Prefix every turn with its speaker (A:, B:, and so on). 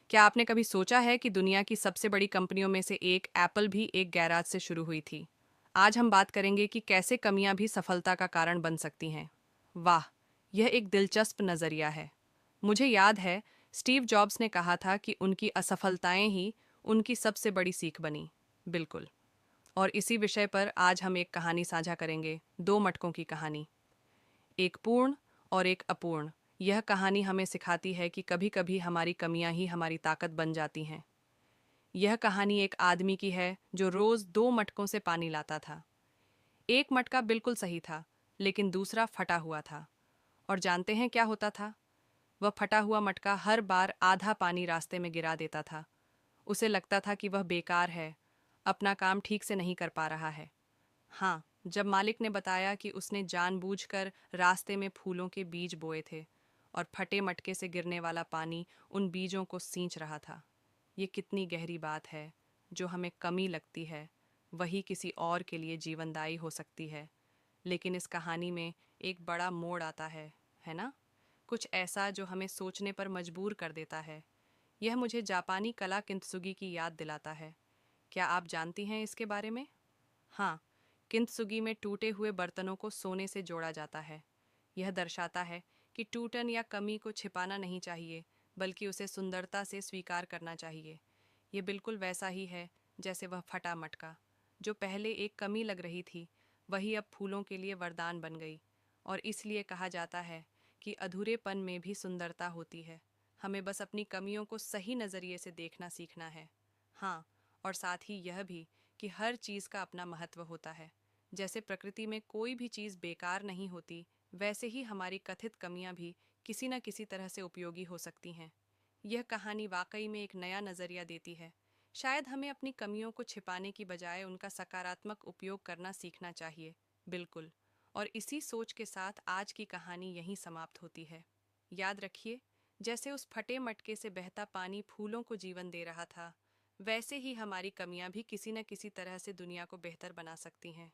A: क्या आपने कभी सोचा है कि दुनिया की सबसे बड़ी कंपनियों में से एक एप्पल भी एक गैराज से शुरू हुई थी। आज हम बात करेंगे कि कैसे कमियां भी सफलता का कारण बन सकती हैं। वाह, यह एक दिलचस्प नज़रिया है। मुझे याद है, स्टीव जॉब्स ने कहा था कि उनकी असफलताएं ही उनकी सबसे बड़ी सीख बनी। बिल्कुल। और इसी विषय पर आज हम एक कहानी साझा करेंगे, दो मटकों की कहानी। एक पूर्ण और एक अपूर्ण। यह कहानी हमें सिखाती है कि कभी कभी हमारी कमियां ही हमारी ताकत बन जाती हैं। यह कहानी एक आदमी की है जो रोज दो मटकों से पानी लाता था। एक मटका बिल्कुल सही था, लेकिन दूसरा फटा हुआ था। और जानते हैं क्या होता था? वह फटा हुआ मटका हर बार आधा पानी रास्ते में गिरा देता था। उसे लगता था कि वह बेकार है, अपना काम ठीक से नहीं कर पा रहा है। हाँ, जब मालिक ने बताया कि उसने जानबूझकर रास्ते में फूलों के बीज बोए थे और फटे मटके से गिरने वाला पानी उन बीजों को सींच रहा था। ये कितनी गहरी बात है। जो हमें कमी लगती है, वही किसी और के लिए जीवनदायी हो सकती है। लेकिन इस कहानी में एक बड़ा मोड़ आता है ना? कुछ ऐसा जो हमें सोचने पर मजबूर कर देता है। यह मुझे जापानी कला किंतसुगी की याद दिलाता है। क्या आप जानती हैं इसके बारे में? हाँ, किंतसुगी में टूटे हुए बर्तनों को सोने से जोड़ा जाता है। यह दर्शाता है कि टूटन या कमी को छिपाना नहीं चाहिए, बल्कि उसे सुंदरता से स्वीकार करना चाहिए। ये बिल्कुल वैसा ही है जैसे वह फटा मटका, जो पहले एक कमी लग रही थी, वही अब फूलों के लिए वरदान बन गई। और इसलिए कहा जाता है कि अधूरेपन में भी सुंदरता होती है। हमें बस अपनी कमियों को सही नज़रिए से देखना सीखना है। हाँ, और साथ ही यह भी कि हर चीज़ का अपना महत्व होता है। जैसे प्रकृति में कोई भी चीज़ बेकार नहीं होती, वैसे ही हमारी कथित कमियां भी किसी न किसी तरह से उपयोगी हो सकती हैं। यह कहानी वाकई में एक नया नज़रिया देती है। शायद हमें अपनी कमियों को छिपाने की बजाय उनका सकारात्मक उपयोग करना सीखना चाहिए। बिल्कुल। और इसी सोच के साथ आज की कहानी यहीं समाप्त होती है। याद रखिए, जैसे उस फटे मटके से बहता पानी फूलों को जीवन दे रहा था, वैसे ही हमारी कमियां भी किसी न किसी तरह से दुनिया को बेहतर बना सकती हैं।